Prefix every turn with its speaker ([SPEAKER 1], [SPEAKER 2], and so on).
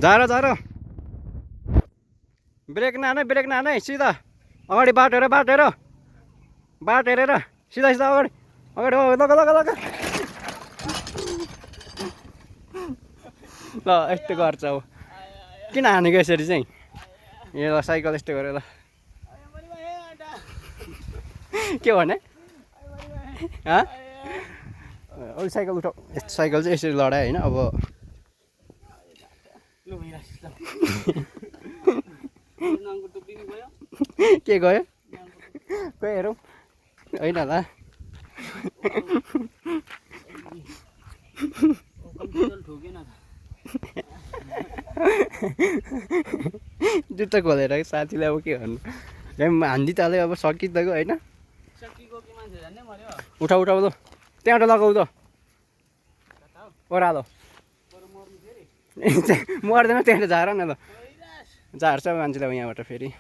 [SPEAKER 1] झार झार ब्रेक नहानै सिधा अगाडि बाटो हेरेर सिधा सिधा अगाडि लग लग लग ल यस्तो गर्छ अब किन हानेको यसरी चाहिँ ए ल साइकल यस्तो गरेर ल के भने अरू साइकल उठाऊ यस्तो साइकल चाहिँ यसरी लडायो होइन अब के गयो खोइ हेरौँ होइन होला जुत्ता खोलेर साथीलाई अब के भन्नु हान्दी ताल्यो अब सकिँदाको होइन उठाउ उठाउ ल त्यहाँबाट लगाऊ त ओह्रालो मर्दैन त्यहाँबाट झार न ल झार्छ मान्छेलाई यहाँबाट फेरि